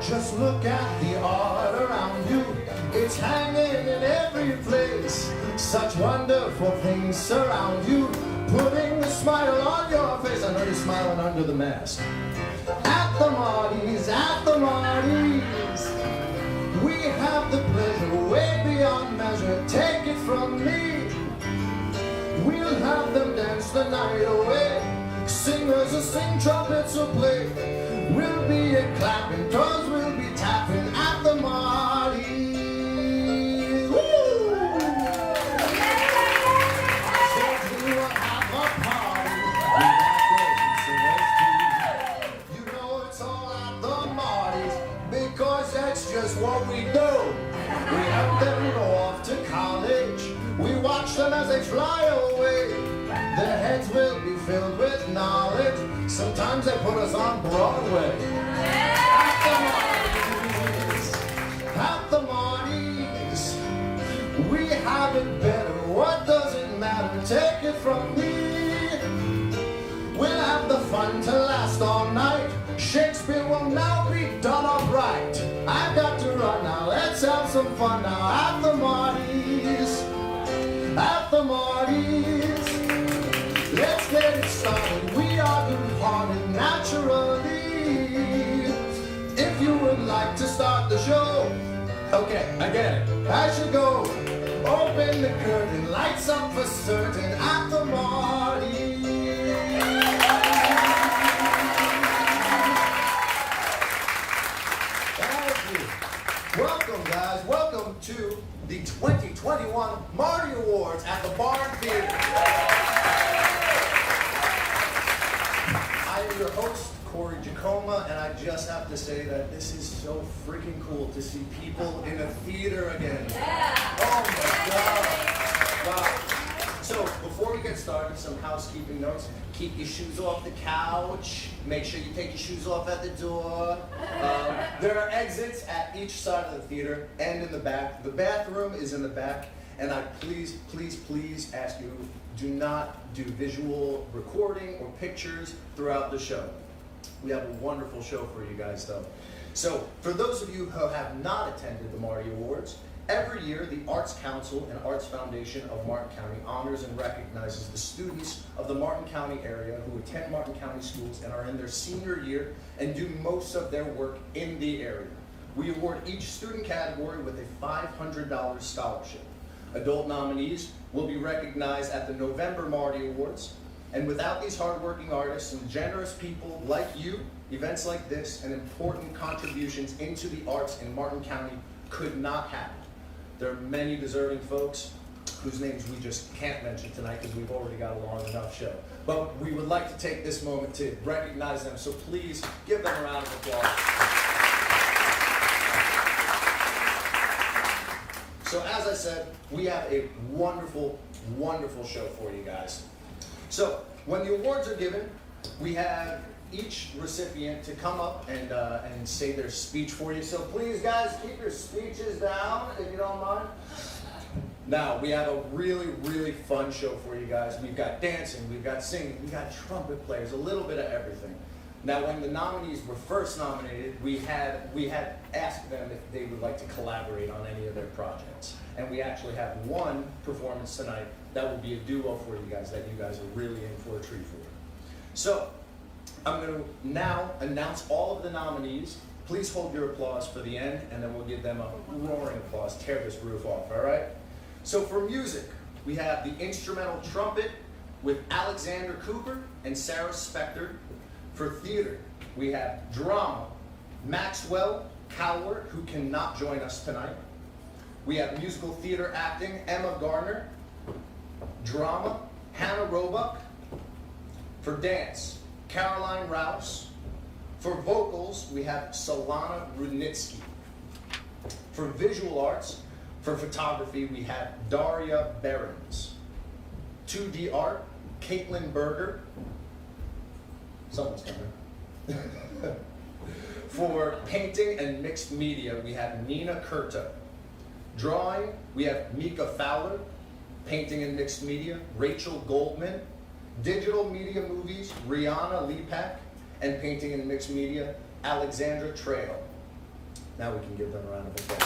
Just look at the art around you. It's hanging in every place. Such wonderful things surround you, putting a smile on your face. I know you're smiling under the mask. At the Marty's, we have the pleasure way beyond measure. Take it from me. We'll have them dance the night away. Singers will sing, trumpets will play. We'll be a clapping, toes will be tapping at the Marty's. Woo! Says we will have a party. We have great singers too. You know it's all at the Marty's because that's just what we do. We help them go off to college. We watch them as they fly away. Their heads will be filled with knowledge. Sometimes they put us on Broadway. At the Marty's, we have it better. What does it matter? Take it from me. We'll have the fun to last all night. Shakespeare will now be done upright. I've got to run now. Let's have some fun now. At the Marty's. At the Marty's. Let's get it started. We are good-hearted naturally. If you would like to start the show, okay, I get it. I should go. Open the curtain, lights up for certain at the Marty's. Thank you. Welcome, guys. Welcome to the 2021 Marty Awards at the Barn Theater. I am your host, Corey Giacoma, and I just have to say that this is so freaking cool to see people in a theater again. Yeah. Oh my God. Wow. So before we get started, some housekeeping notes. Keep your shoes off the couch. Make sure you take your shoes off at the door. There are exits at each side of the theater and in the back. The bathroom is in the back, and I please ask you, do not do visual recording or pictures throughout the show. We have a wonderful show for you guys though. So for those of you who have not attended the Marty Awards, every year the Arts Council and Arts Foundation of Martin County honors and recognizes the students of the Martin County area who attend Martin County schools and are in their senior year and do most of their work in the area. We award each student category with a $500 scholarship. Adult nominees will be recognized at the November Marty Awards. And without these hardworking artists and generous people like you, events like this and important contributions into the arts in Martin County could not happen. There are many deserving folks whose names we just can't mention tonight because we've already got a long enough show. But we would like to take this moment to recognize them, so please give them a round of applause. So as I said, we have a wonderful, wonderful show for you guys. So when the awards are given, we have each recipient to come up and say their speech for you. So please, guys, keep your speeches down if you don't mind. Now, we have a really, really fun show for you guys. We've got dancing, we've got singing, we've got trumpet players, a little bit of everything. Now, when the nominees were first nominated, we had asked them if they would like to collaborate on any of their projects. And we actually have one performance tonight that will be a duo for you guys that you guys are really in for a treat for. So, I'm going to now announce all of the nominees. Please hold your applause for the end, and then we'll give them a roaring applause. Tear this roof off, all right? So for music, we have the instrumental trumpet with Alexander Cooper and Sarah Spector. For theater, we have drama, Maxwell Cowart, who cannot join us tonight. We have musical theater acting, Emma Gardner. Drama, Hannah Roebuck. For dance, Caroline Rouse. For vocals, we have Solana Rudnitsky. For visual arts, for photography, we have Daria Behrens. 2D art, Caitlin Berger. Someone's coming. For painting and mixed media, we have Nina Kurta. Drawing, we have Mika Fowler. Painting and mixed media, Rachel Goldman. Digital media movies, Rihanna Lepak. And painting and mixed media, Alexandra Trejo. Now we can give them a round of applause.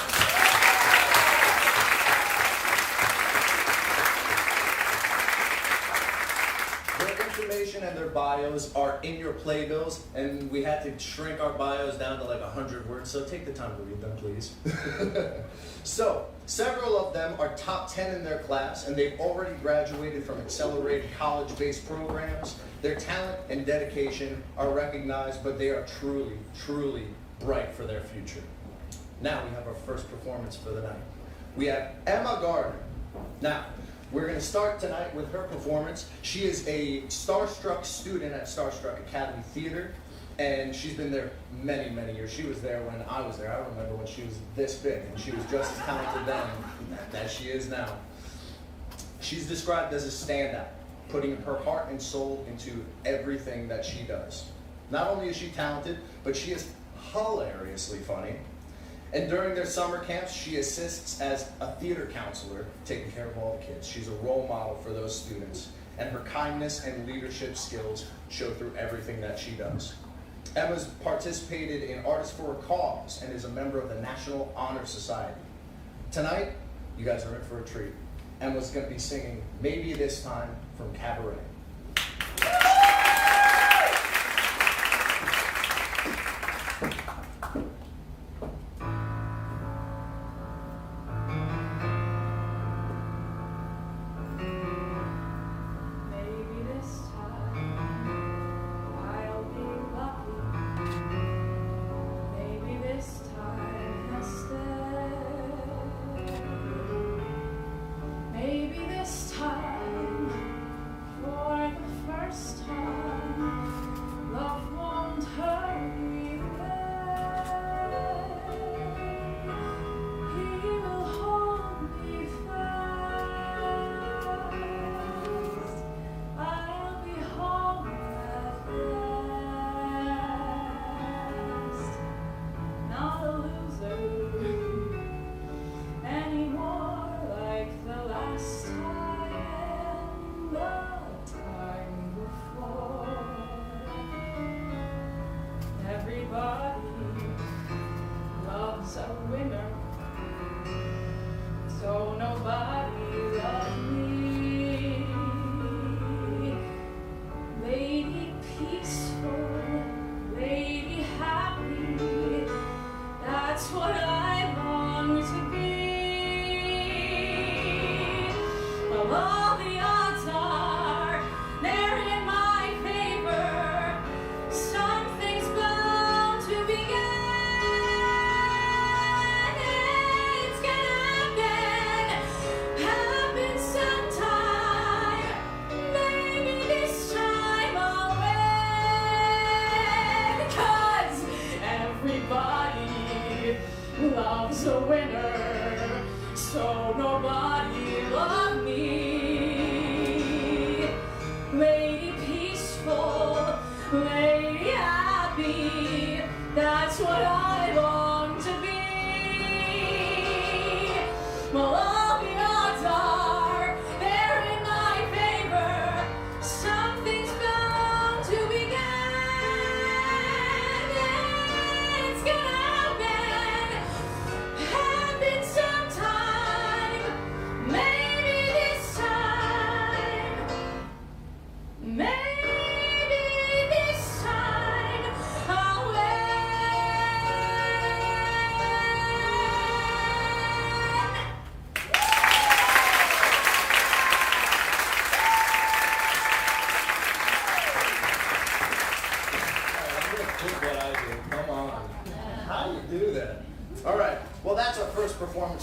Their information and their bios are in your playbills, and we had to shrink our bios down to like 100 words, so take the time to read them, please. So, several of them are top 10 in their class, and they've already graduated from accelerated college-based programs. Their talent and dedication are recognized, but they are truly, truly bright for their future. Now we have our first performance for the night. We have Emma Gardner. Now, we're going to start tonight with her performance. She is a Starstruck student at Starstruck Academy Theater, and she's been there many, many years. She was there when I was there. I remember when she was this big, and she was just as talented then as she is now. She's described as a standout, putting her heart and soul into everything that she does. Not only is she talented, but she is hilariously funny. And during their summer camps, she assists as a theater counselor, taking care of all the kids. She's a role model for those students, and her kindness and leadership skills show through everything that she does. Emma's participated in Artists for a Cause and is a member of the National Honor Society. Tonight, you guys are in for a treat. Emma's going to be singing Maybe This Time from Cabaret.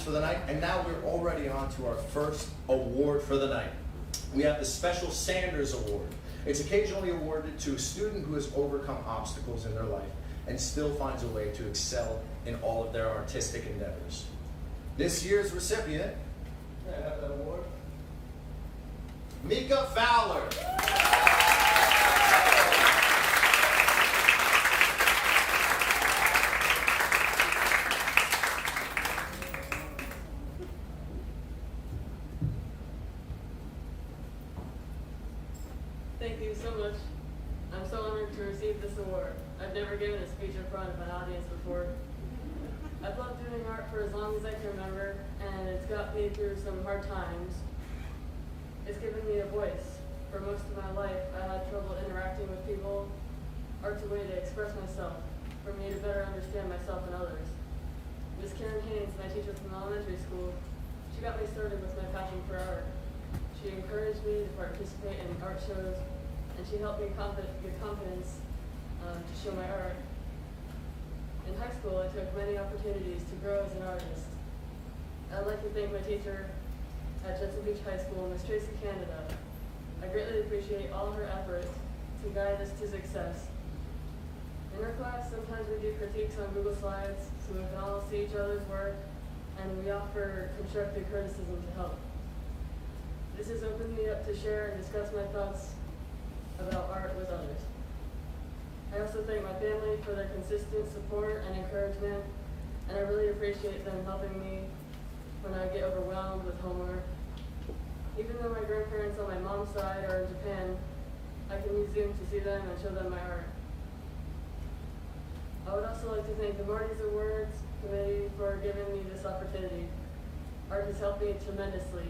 For the night, and now we're already on to our first award for the night. We have the Special Sanders Award. It's occasionally awarded to a student who has overcome obstacles in their life and still finds a way to excel in all of their artistic endeavors. This year's recipient, may I have that award? Mika Fowler. Thank you so much. I'm so honored to receive this award. I've never given a speech in front of an audience before. I've loved doing art for as long as I can remember, and it's got me through some hard times. It's given me a voice. For most of my life, I had trouble interacting with people. Art's a way to express myself, for me to better understand myself and others. Miss Karen Haynes, my teacher from elementary school, she got me started with my passion for art. She encouraged me to participate in art shows, and she helped me get confidence to show my art. In high school, I took many opportunities to grow as an artist. I'd like to thank my teacher at Judson Beach High School, Miss Tracy Canada. I greatly appreciate all her efforts to guide us to success. In our class, sometimes we do critiques on Google Slides so we can all see each other's work, and we offer constructive criticism to help. This has opened me up to share and discuss my thoughts about art with others. I also thank my family for their consistent support and encouragement, and I really appreciate them helping me when I get overwhelmed with homework. Even though my grandparents on my mom's side are in Japan, I can use Zoom to see them and show them my art. I would also like to thank the Marty's Awards Committee for giving me this opportunity. Art has helped me tremendously.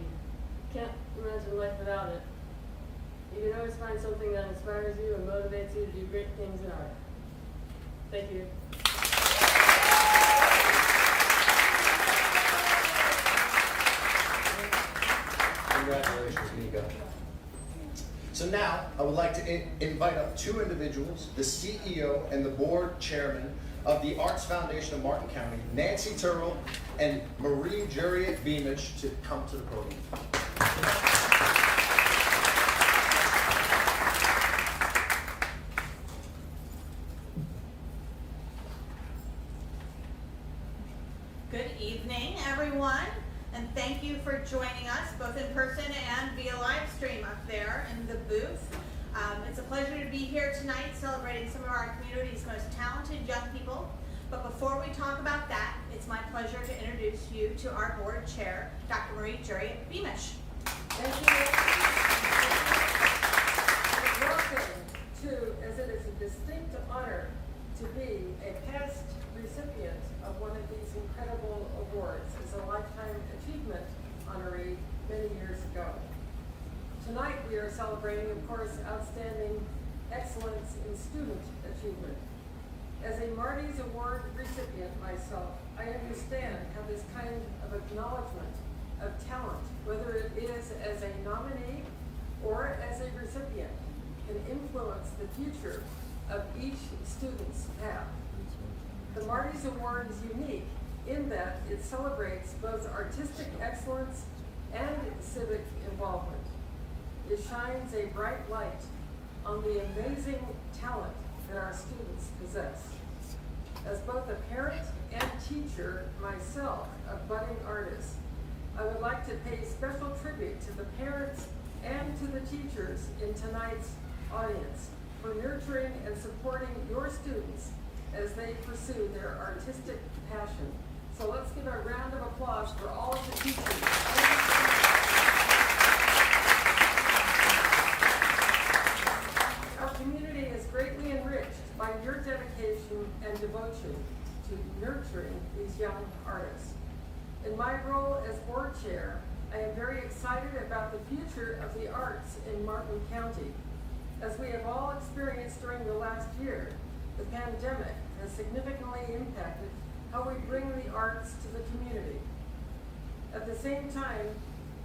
Can't imagine life without it. You can always find something that inspires you and motivates you to do great things in art. Thank you. Congratulations, Mika. So now, I would like to invite up two individuals, the CEO and the board chairman of the Arts Foundation of Martin County, Nancy Turrell and Marie Juriet Beamish, to come to the podium. Good evening, everyone, and thank you for joining us both in person and via live stream up there in the booth. It's a pleasure to be here tonight celebrating some of our community's most talented young people. But before we talk about that, it's my pleasure to introduce you to our board chair, Dr. Marie Juriet Beamish. Thank you. Welcome to, as it is a distinct honor to be a past recipient of one of these incredible awards as a Lifetime Achievement honoree many years ago. Tonight we are celebrating, of course, outstanding excellence in student achievement. As a Marty's Award recipient myself, I understand how this kind of acknowledgement of talent, whether it is as a nominee or as a recipient, can influence the future of each student's path. The Marty's Award is unique in that it celebrates both artistic excellence and civic involvement. It shines a bright light on the amazing talent that our students possess. As both a parent and teacher myself of budding artists, I would like to pay special tribute to the parents and to the teachers in tonight's audience for nurturing and supporting your students as they pursue their artistic passion. So let's give a round of applause for all of the teachers. Our community is greatly enriched by your dedication and devotion to nurturing these young artists. In my role as board chair, I am very excited about the future of the arts in Martin County. As we have all experienced during the last year, the pandemic has significantly impacted how we bring the arts to the community. At the same time,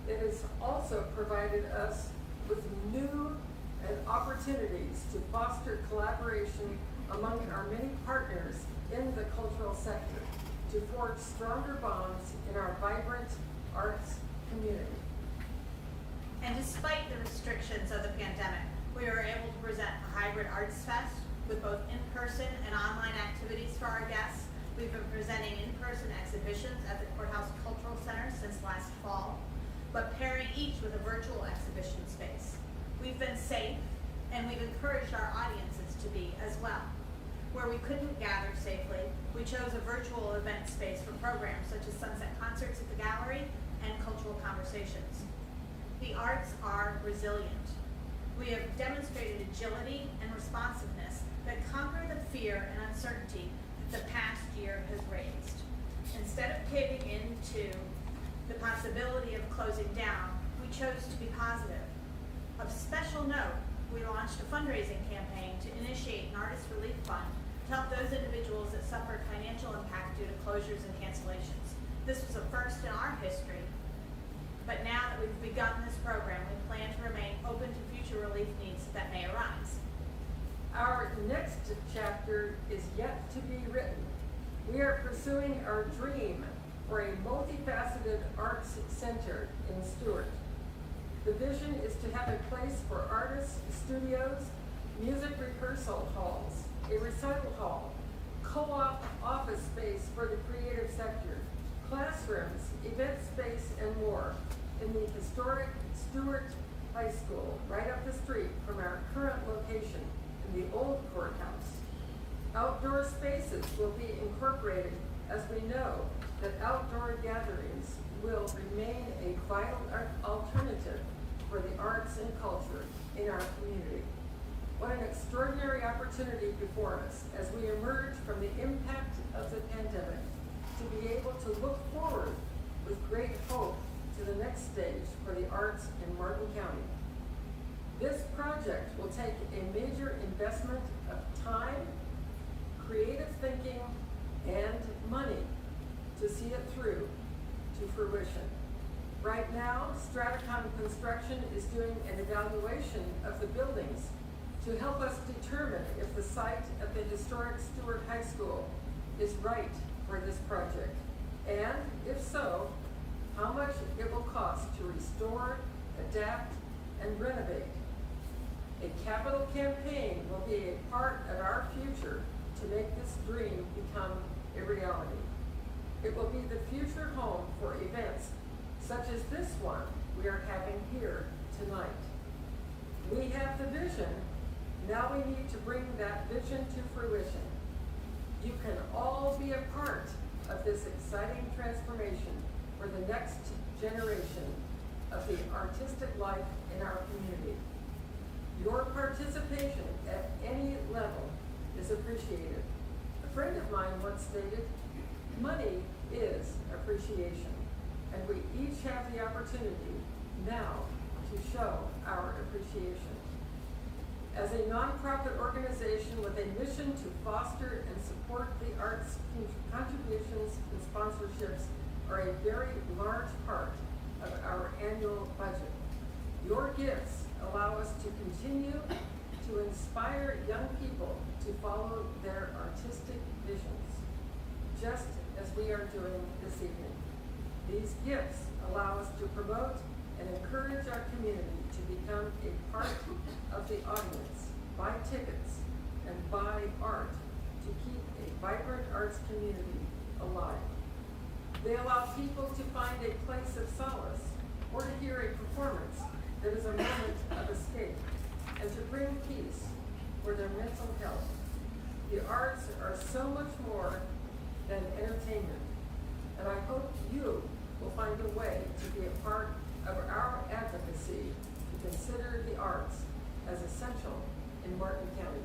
it has also provided us with new opportunities to foster collaboration among our many partners in the cultural sector to forge stronger bonds in our vibrant arts community. And despite the restrictions of the pandemic, we were able to present a hybrid arts fest with both in-person and online activities for our guests. We've been presenting in-person exhibitions at the Courthouse Cultural Center since last fall, but pairing each with a virtual exhibition space. We've been safe, and we've encouraged our audiences to be as well. Where we couldn't gather safely, we chose a virtual event space for programs such as sunset concerts at the gallery and cultural conversations. The arts are resilient. We have demonstrated agility and responsiveness that conquer the fear and uncertainty that the past year has raised. Instead of caving into the possibility of closing down, we chose to be positive. Of special note, we launched a fundraising campaign to initiate an artist relief fund to help those individuals that suffered financial impact due to closures and cancellations. This was a first in our history, but now that we've begun this program, we plan to remain open to future relief needs that may arise. Our next chapter is yet to be written. We are pursuing our dream for a multifaceted arts center in Stewart. The vision is to have a place for artists, studios, music rehearsal halls, a recital hall, co-op office space for the creative sector, classrooms, event space, and more in the historic Stewart High School, right up the street from our current location in the old courthouse. Outdoor spaces will be incorporated, as we know that outdoor gatherings will remain a vital alternative for the arts and culture in our community. What an extraordinary opportunity before us as we emerge from the impact of the pandemic to be able to look forward with great hope to the next stage for the arts in Martin County. This project will take a major investment of time, creative thinking, and money to see it through to fruition. Right now, Stratacom Construction is doing an evaluation of the buildings to help us determine if the site of the historic Stewart High School is right for this project, and if so, how much it will cost to restore, adapt, and renovate. A capital campaign will be a part of our future to make this dream become a reality. It will be the future home for events such as this one we are having here tonight. We have the vision, now we need to bring that vision to fruition. You can all be a part of this exciting transformation for the next generation of the artistic life in our community. Your participation at any level is appreciated. A friend of mine once stated, "Money is appreciation," and we each have the opportunity now to show our appreciation. As a nonprofit organization with a mission to foster and support the arts, contributions and sponsorships are a very large part of our annual budget. Your gifts allow us to continue to inspire young people to follow their artistic visions, just as we are doing this evening. These gifts allow us to promote and encourage our community to become a part of the audience, buy tickets, and buy art to keep a vibrant arts community alive. They allow people to find a place of solace or to hear a performance that is a moment of escape and to bring peace for their mental health. The arts are so much more than entertainment, and I hope you will find a way to be a part of our advocacy to consider the arts as essential in Martin County.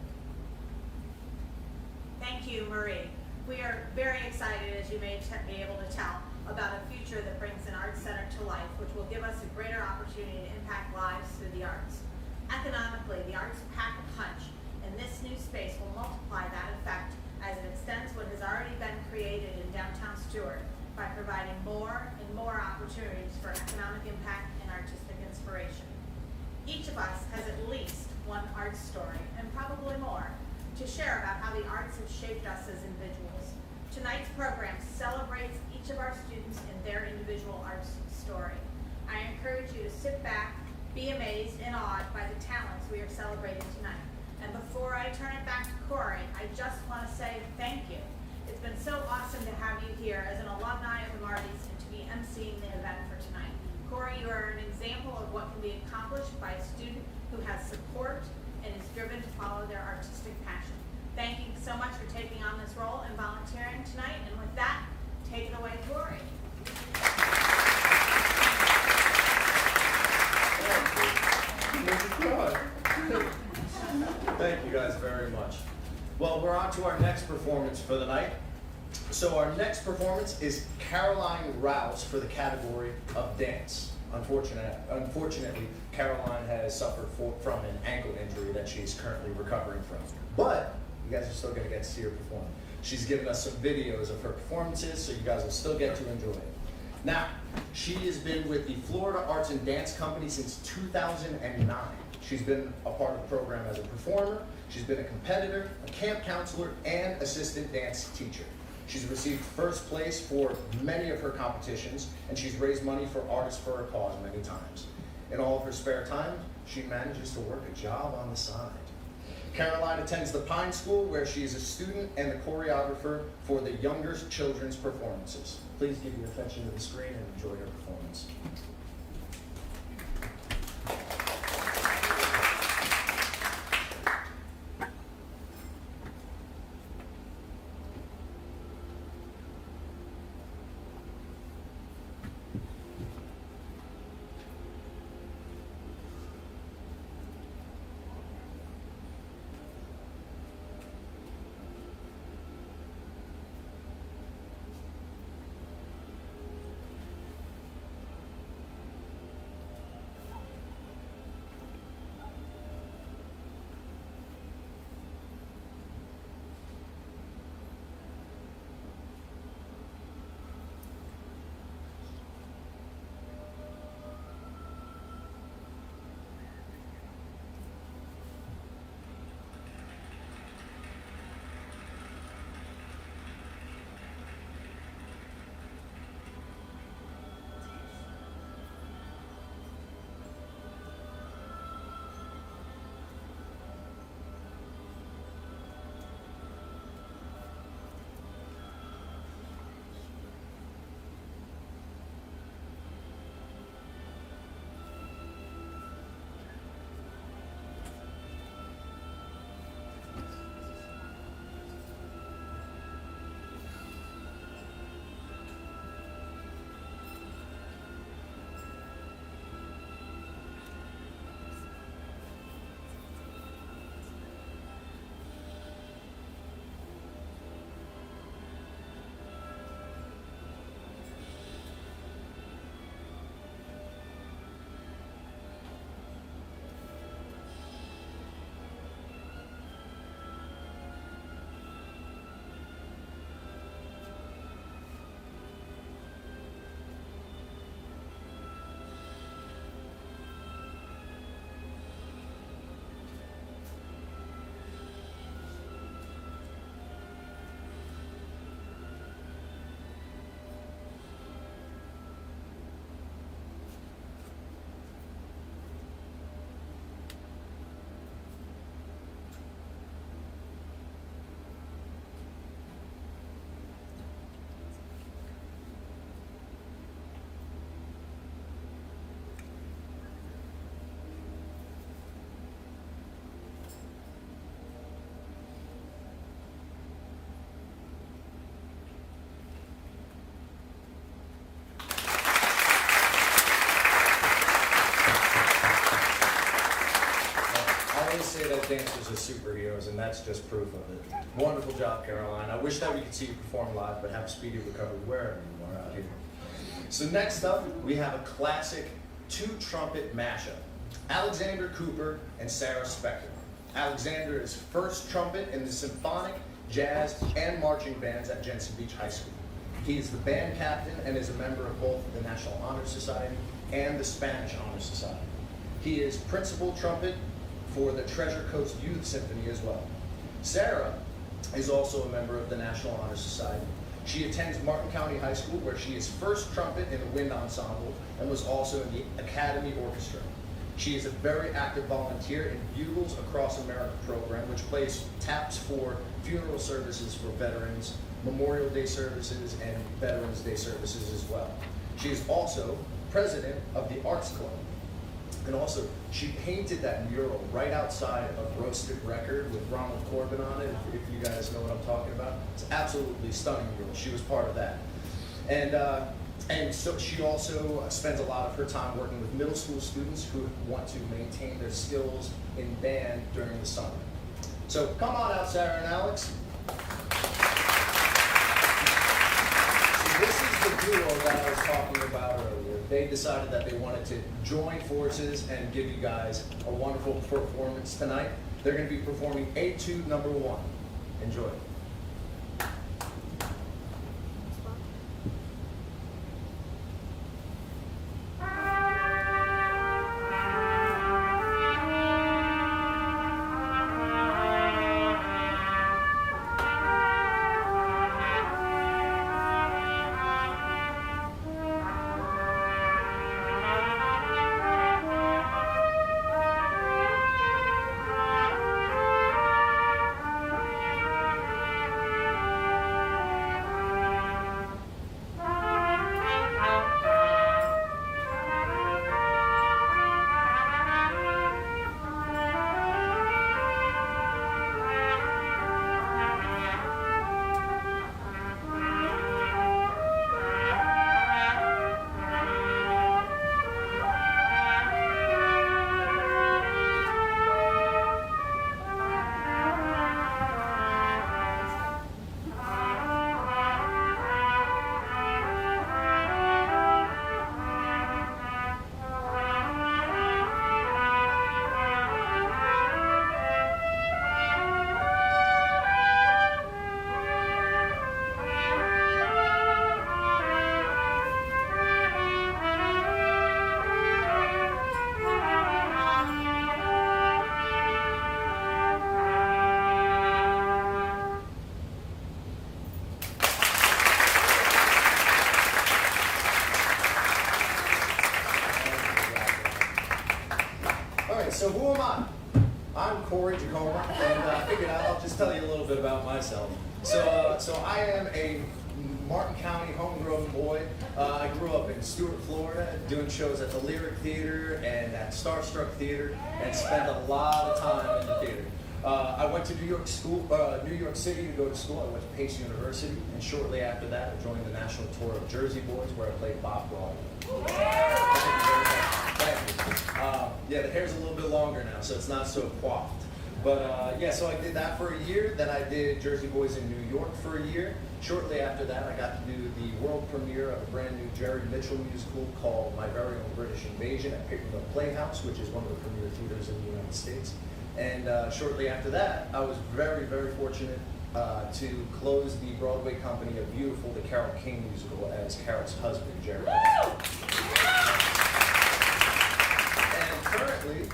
Thank you, Marie. We are very excited, as you may be able to tell, about a future that brings an arts center to life, which will give us a greater opportunity to impact lives through the arts. Economically, the arts pack a punch, and this new space will multiply that effect as it extends what has already been created in downtown Stewart by providing more and more opportunities for economic impact and artistic inspiration. Each of us has at least one art story, and probably more, to share about how the arts have shaped us as individuals. Tonight's program celebrates each of our students and their individual arts story. I encourage you to sit back, be amazed and awed by the talents we are celebrating tonight. And before I turn it back to Corey, I just want to say thank you. It's been so awesome to have you here as an alumni of the Martys and to be emceeing the event for tonight. Corey, you are an example of what can be accomplished by a student who has support and is driven to follow their artistic passion. Thank you so much for taking on this role and volunteering tonight. And with that, take it away, Corey. Thank you guys very much. Well, we're on to our next performance for the night. So our next performance is Caroline Rouse for the category of dance. Unfortunately, Caroline has suffered from an ankle injury that she's currently recovering from. But you guys are still going to get to see her perform. She's given us some videos of her performances, so you guys will still get to enjoy it. Now, she has been with the Florida Arts and Dance Company since 2009. She's been a part of the program as a performer. She's been a competitor, a camp counselor, and assistant dance teacher. She's received first place for many of her competitions, and she's raised money for Artists for a Cause many times. In all of her spare time, she manages to work a job on the side. Caroline attends the Pine School, where she is a student and the choreographer for the younger children's performances. Please give your attention to the screen and enjoy her performance. Say that dancers are superheroes, and that's just proof of it. Wonderful job, Caroline. I wish that we could see you perform live, but have a speedy recovery wherever you are out here. So next up, we have a classic two-trumpet mashup. Alexander Cooper and Sarah Spector. Alexander is first trumpet in the symphonic, jazz, and marching bands at Jensen Beach High School. He is the band captain and is a member of both the National Honor Society and the Spanish Honor Society. He is principal trumpet for the Treasure Coast Youth Symphony as well. Sarah is also a member of the National Honor Society. She attends Martin County High School, where she is first trumpet in the wind ensemble and was also in the Academy Orchestra. She is a very active volunteer in Bugles Across America program, which plays taps for funeral services for veterans, Memorial Day services, and Veterans Day services as well. She is also president of the Arts Club. And also, she painted that mural right outside of Roasted Record with Ronald Corbin on it, if you guys know what I'm talking about. It's absolutely stunning mural. She was part of that. And so she also spends a lot of her time working with middle school students who want to maintain their skills in band during the summer. So come on out, Sarah and Alex. duo that I was talking about earlier, they decided that they wanted to join forces and give you guys a wonderful performance tonight. They're going to be performing Etude Number 1. Enjoy. So who am I? I'm Corey Jacoma, and I figured I'll just tell you a little bit about myself. So I am a Martin County homegrown boy. I grew up in Stuart, Florida, doing shows at the Lyric Theater and at Starstruck Theater, and spent a lot of time in the theater. I went to New York City to go to school. I went to Pace University, and shortly after that, I joined the national tour of Jersey Boys, where I played Bob Broadway. Thank you. Yeah, the hair's a little bit longer now, so it's not so coiffed. But yeah, so I did that for a year. Then I did Jersey Boys in New York for a year. Shortly after that, I got to do the world premiere of a brand new Jerry Mitchell musical called My Very Own British Invasion at Pickering Playhouse, which is one of the premier theaters in the United States. And shortly after that, I was very, very fortunate to close the Broadway company of Beautiful, the Carole King musical, as Carole's husband, Jerry. And currently,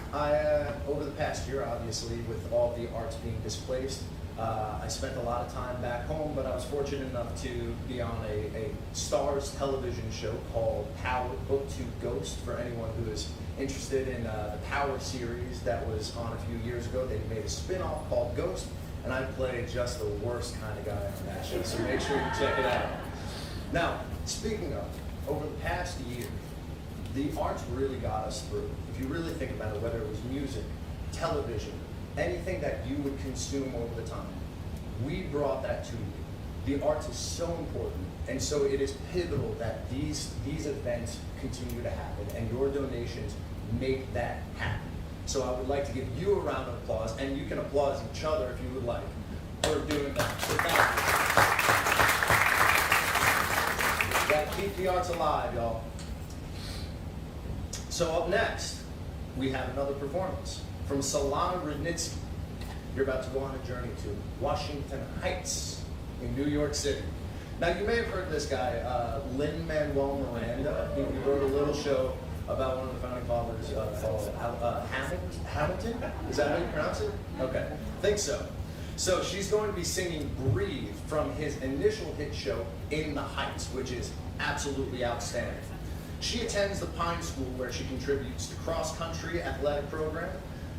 over the past year, obviously, with all the arts being displaced, I spent a lot of time back home, but I was fortunate enough to be on a Starz television show called Power Book to Ghost. For anyone who is interested in the Power series that was on a few years ago, they made a spin-off called Ghost, and I play just the worst kind of guy on that show, so make sure you check it out. Now, speaking of, over the past year, the arts really got us through. If you really think about it, whether it was music, television, anything that you would consume over the time, we brought that to you. The arts is so important, and so it is pivotal that these events continue to happen, and your donations make that happen. So I would like to give you a round of applause, and you can applaud each other if you would like, for doing that. So thank you. Gotta keep the arts alive, y'all. So up next, we have another performance from Solana Rudnitsky. You're about to go on a journey to Washington Heights in New York City. Now, you may have heard this guy, Lin-Manuel Miranda. He wrote a little show about one of the founding fathers called Hamilton? Is that how you pronounce it? Okay, think so. So she's going to be singing Breathe from his initial hit show, In the Heights, which is absolutely outstanding. She attends the Pine School, where she contributes to cross-country athletic program,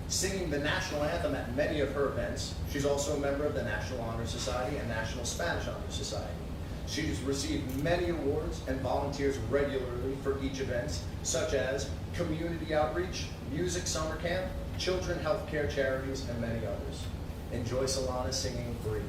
singing the national anthem at many of her events. She's also a member of the National Honor Society and National Spanish Honor Society. She's received many awards and volunteers regularly for each event, such as community outreach, music summer camp, children healthcare charities, and many others. Enjoy Solana singing Breathe.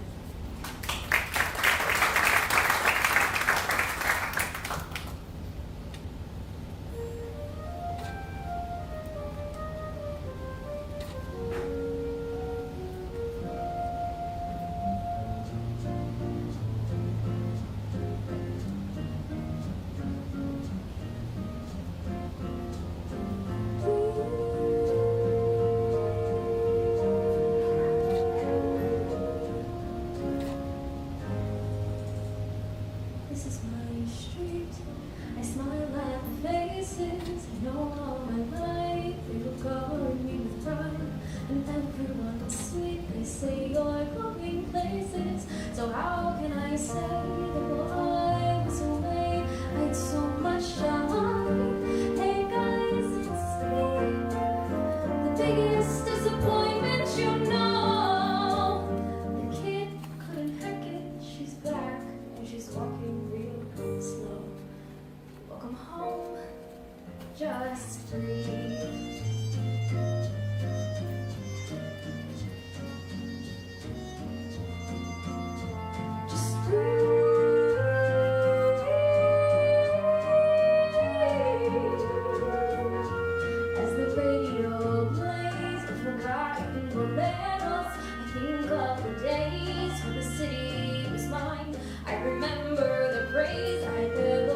this is my street. I smile at the faces I know all my life. They will cover me with pride, and everyone's sweet. They say you're going places, so how can I say that while I was away I had so much shine? Hey guys, it's me, the biggest disappointment, you know. The kid couldn't hack it, she's back, and she's walking real slow. Welcome home, just breathe. Just breathe. As the radio plays the forgotten boleros, I think of the days when the city was mine. I remember the praise I did,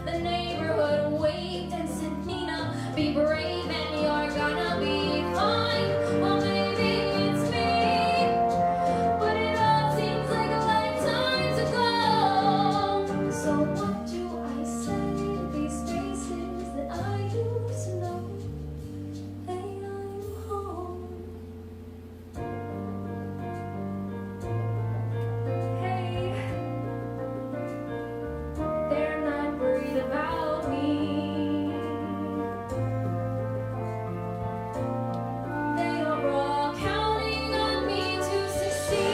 the neighborhood waved and said, Nina, be brave and you're gonna be fine. Well, maybe it's me, but it all seems like a lifetime ago. So what do I say to these faces that I used to know? Hey, I'm home. Hey, they're not worried about me. They are all counting on me to succeed.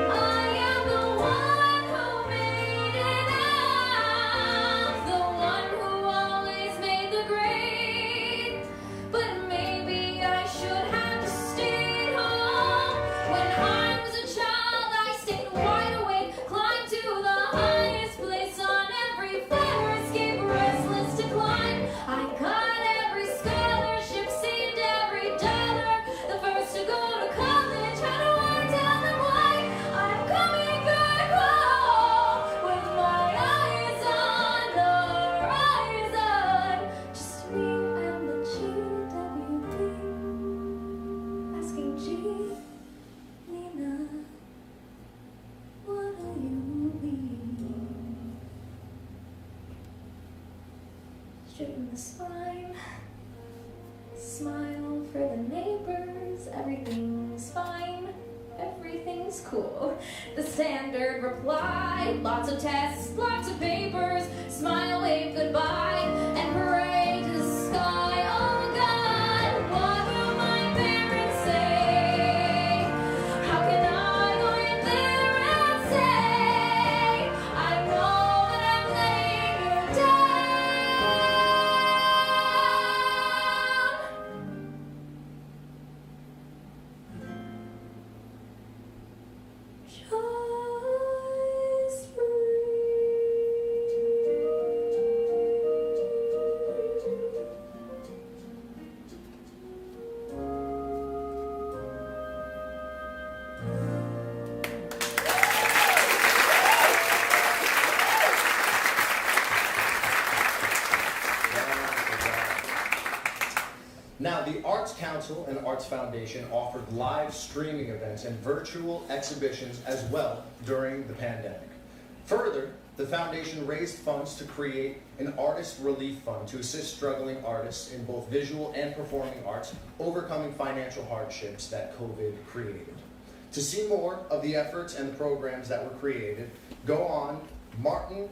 I am the one who made it out, the one who always made the grade. But maybe I should have stayed home. When I was a child, I stayed wide awake, climbed to the highest place on every fire escape, restless to climb. I got every scholarship, saved every dollar, the first to go to college. How do I tell them why I'm coming back home with my eyes on the horizon? Just me and the GWP, asking G, Nina, what'll you be? Straighten the spine, smile for the neighbors, everything's fine, everything's cool. The standard reply, lots of tests, lots of papers, smile, wave goodbye, and parade to the sky. Oh God, what will my parents say? How can I go in there and say, I know that I'm letting you down? Just Now, the Arts Council and Arts Foundation offered live streaming events and virtual exhibitions as well during the pandemic. Further, the foundation raised funds to create an artist relief fund to assist struggling artists in both visual and performing arts overcoming financial hardships that COVID created. To see more of the efforts and the programs that were created, go on martinarts.org.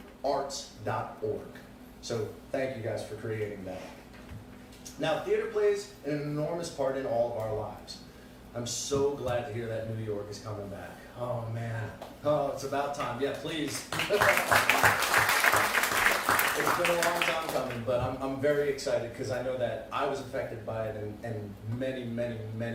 So thank you guys for creating that. Now, theater plays an enormous part in all of our lives. I'm so glad to hear that New York is coming back. Oh man, oh, it's about time. Yeah, please. It's been a long time coming, but I'm very excited because I know that I was affected by it, and many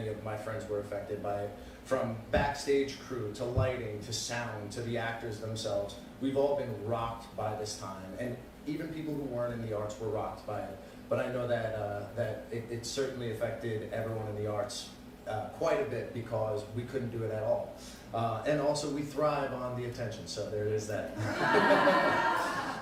of my friends were affected by it. From backstage crew to lighting to sound to the actors themselves, we've all been rocked by this time, and even people who weren't in the arts were rocked by it. But I know that it certainly affected everyone in the arts quite a bit because we couldn't do it at all. And also we thrive on the attention, so there is that.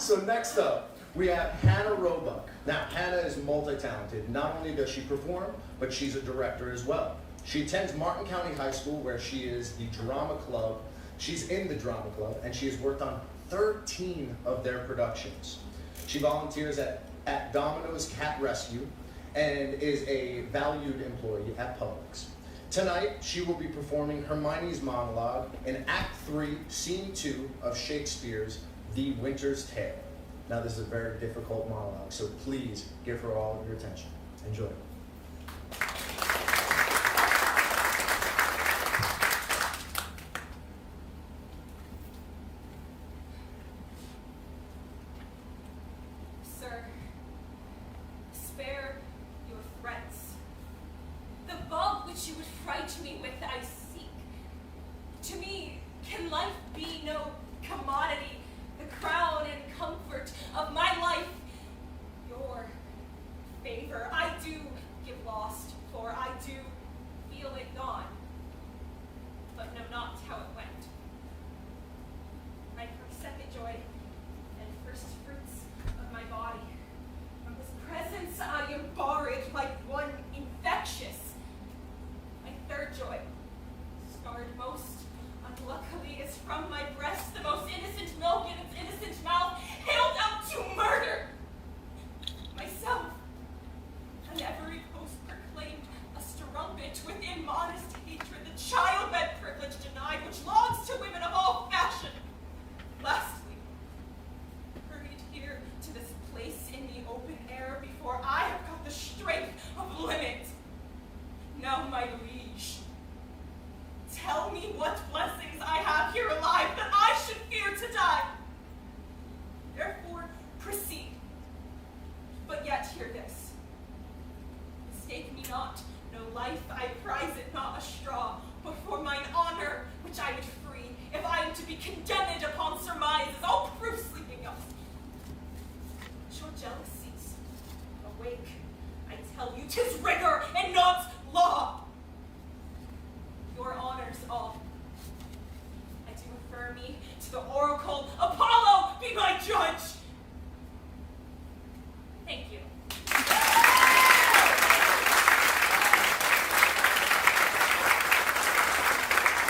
So next up, we have Hannah Roebuck. Now, Hannah is multi-talented. Not only does she perform, but she's a director as well. She attends Martin County High School, where she is the drama club She's in the drama club, and she has worked on 13 of their productions. She volunteers at Domino's Cat Rescue and is a valued employee at Publix. Tonight, she will be performing Hermione's monologue in Act 3, Scene 2 of Shakespeare's The Winter's Tale. Now, this is a very difficult monologue, so please give her all of your attention. Enjoy. Sir, spare your threats. The bomb which you would fright me with I seek. To me, can life be no commodity, the crown and comfort of my life? Your favor I do give lost, for I do feel it gone, but know not how it went. My second joy and first fruits of my body, from this presence I am borrowed like one infectious. My third joy, scarred most unluckily, is from my breast the most innocent milk in its innocent mouth, haled out to murder. Myself, on every post proclaimed a strumpet with immodest hatred, the child-bed privilege denied, which longs to women of all fashion. Lastly, hurried here to this place in the open air before I have got the strength of limit. Now, my liege, tell me what blessings I have here alive that I should fear to die. Therefore, proceed. But yet hear this. Mistake me not, no life I prize it not a straw, but for mine honor, which I would free, if I am to be condemned upon surmises, all proof sleeping else. Your jealousies, awake, I tell you, 'tis rigor and not law. Your honors all. I do refer me to the oracle, Apollo be my judge. Thank you.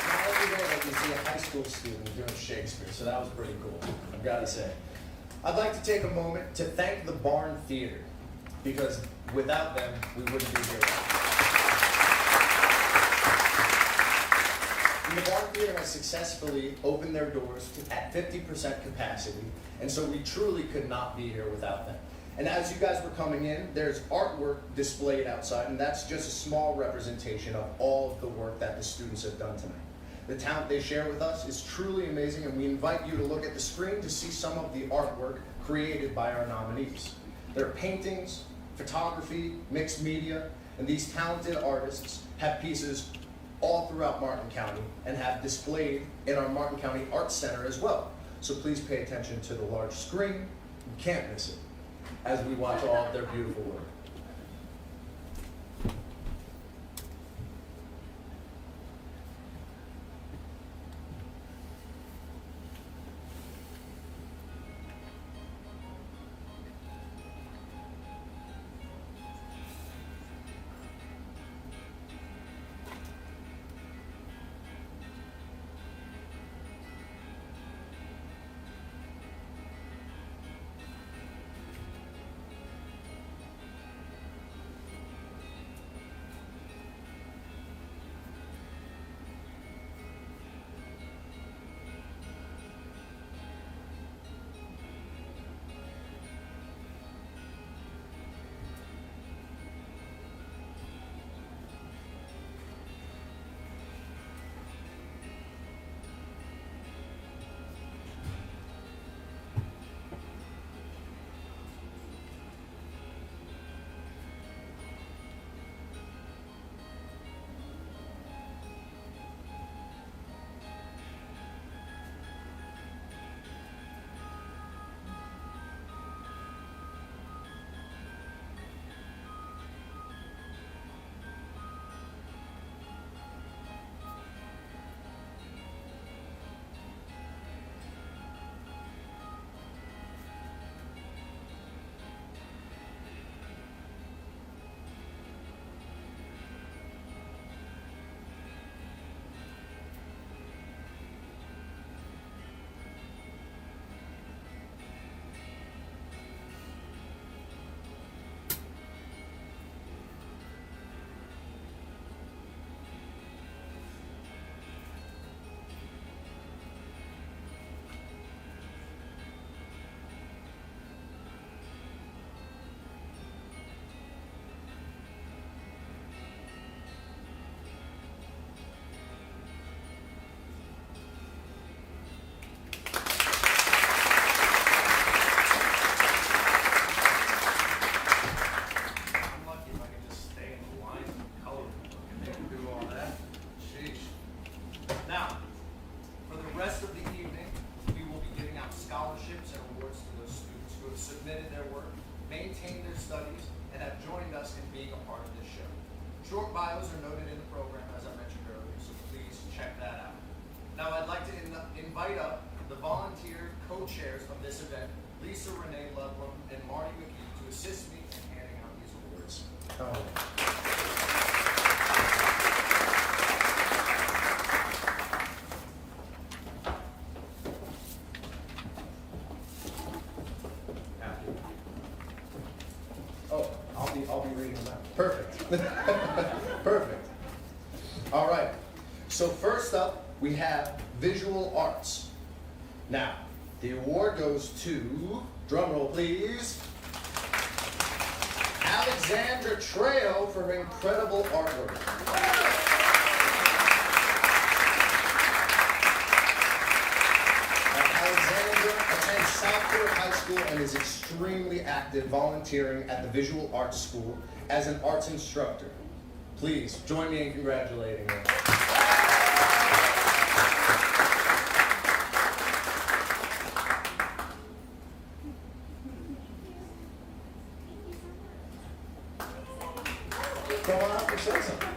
Not every day that you see a high school student doing Shakespeare, so that was pretty cool, I've got to say. I'd like to take a moment to thank the Barn Theater, because without them, we wouldn't be here. And the Barn Theater has successfully opened their doors at 50% capacity, and so we truly could not be here without them. And as you guys were coming in, there's artwork displayed outside, and that's just a small representation of all of the work that the students have done tonight. The talent they share with us is truly amazing, and we invite you to look at the screen to see some of the artwork created by our nominees. There are paintings, photography, mixed media, and these talented artists have pieces all throughout Martin County and have displayed in our Martin County Arts Center as well. So please pay attention to the large screen. You can't miss it as we watch all of their beautiful work. maintained their studies, and have joined us in being a part of this show. Short bios are noted in the program, as I mentioned earlier, so please check that out. Now I'd like to invite up the volunteer co-chairs of this event, Lisa Renee Ludlam and Marty McKee, to assist me in handing out these awards. Oh, I'll be reading them out. Perfect. Perfect. All right. So first up, we have visual arts. Now, the award goes to, drum roll please, Alexandra Trejo for her incredible artwork. Alexandra attends Southport High School and is extremely active volunteering at the Visual Arts School as an arts instructor. Please join me in congratulating her. Come on up and say something.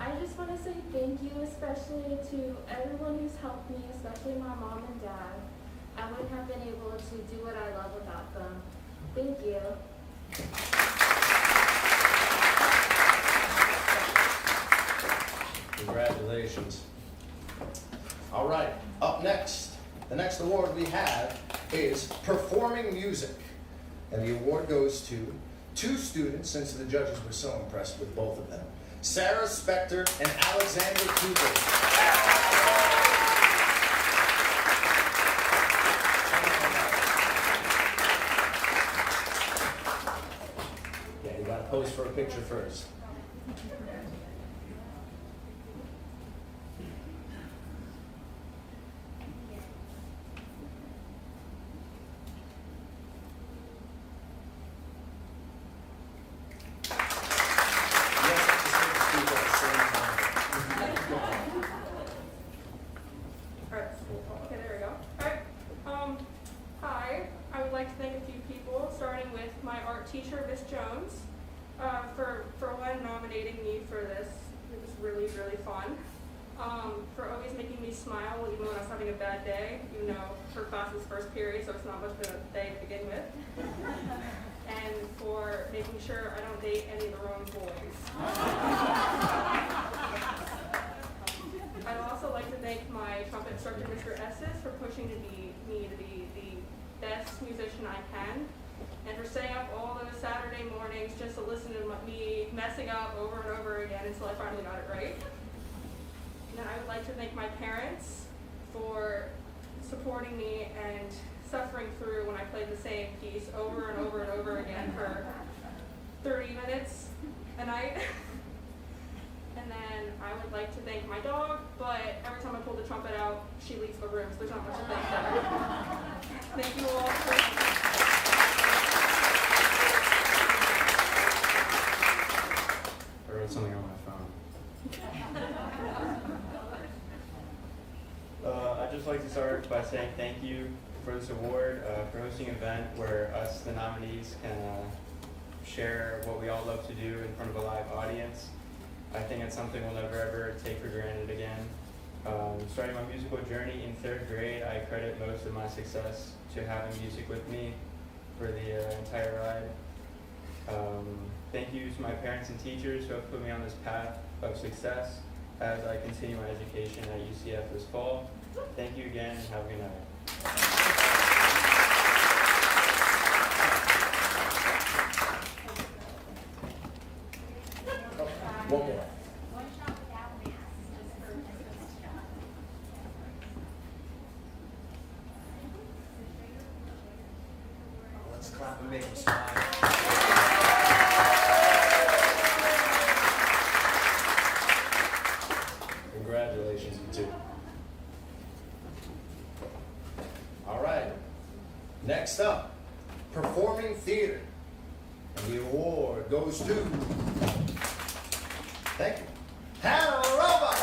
I just want to say thank you, especially to everyone who's helped me, especially my mom and dad. I wouldn't have been able to do what I love without them. Thank you. Congratulations. All right, up next, the next award we have is Performing Music. And the award goes to two students, since the judges were so impressed with both of them. Sarah Spector and Alexander Cooper. Yeah, you gotta pose for a picture first. Alright, okay, there we go. Alright, hi. I would like to thank a few people, starting with my art teacher, Miss Jones, for one nominating me for this. It was really, really fun. For always making me smile even when I was having a bad day, even though her class was first period, so it's not much of a day to begin with. And for making sure I don't date any of the wrong boys. I'd also like to thank my trumpet instructor, Mr. Esses, for pushing me to be the best musician I can, and for staying up all those Saturday mornings just to listen to me messing up over and over again until I finally got it right. And then I would like to thank my parents for supporting me and suffering through when I played the same piece over and over and over again for 30 minutes a night. And then I would like to thank my dog, but every time I pull the trumpet out, she leaves the room, so there's not much to thank there. Thank you all I wrote something on my phone. I'd just like to start by saying thank you for this award, for hosting an event where us, the nominees, can share what we all love to do in front of a live audience. I think it's something we'll never ever take for granted again. Starting my musical journey in 3rd grade, I credit most of my success to having music with me for the entire ride. Thank you to my parents and teachers who have put me on this path of success as I continue my education at UCF this fall. Thank you again and have a good night. One more. Let's clap and make them smile. Congratulations, you two. All right. Next up, Performing Theater. And the award goes to, thank you, Hannah Roebuck.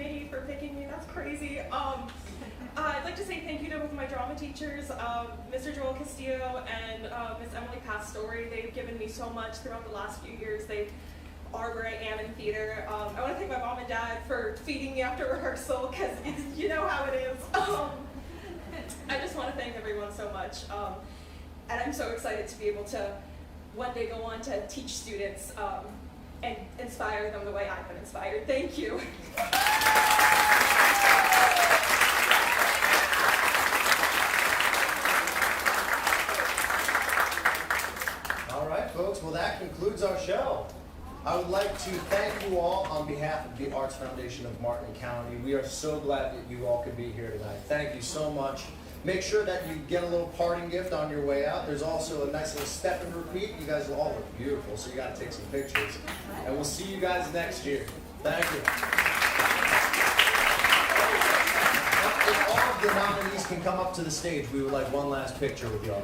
committee for picking me. That's crazy. I'd like to say thank you to both my drama teachers, Mr. Joel Castillo and Miss Emily Pastore. They've given me so much throughout the last few years. They are where I am in theater. I want to thank my mom and dad for feeding me after rehearsal, because you know how it is. I just want to thank everyone so much. And I'm so excited to be able to one day go on to teach students and inspire them the way I've been inspired. Thank you. All right, folks, well, that concludes our show. I would like to thank you all on behalf of the Arts Foundation of Martin County. We are so glad that you all could be here tonight. Thank you so much. Make sure that you get a little parting gift on your way out. There's also a nice little step and repeat. You guys all look beautiful, so you got to take some pictures. And we'll see you guys next year. Thank you. If all of the nominees can come up to the stage, we would like one last picture with y'all.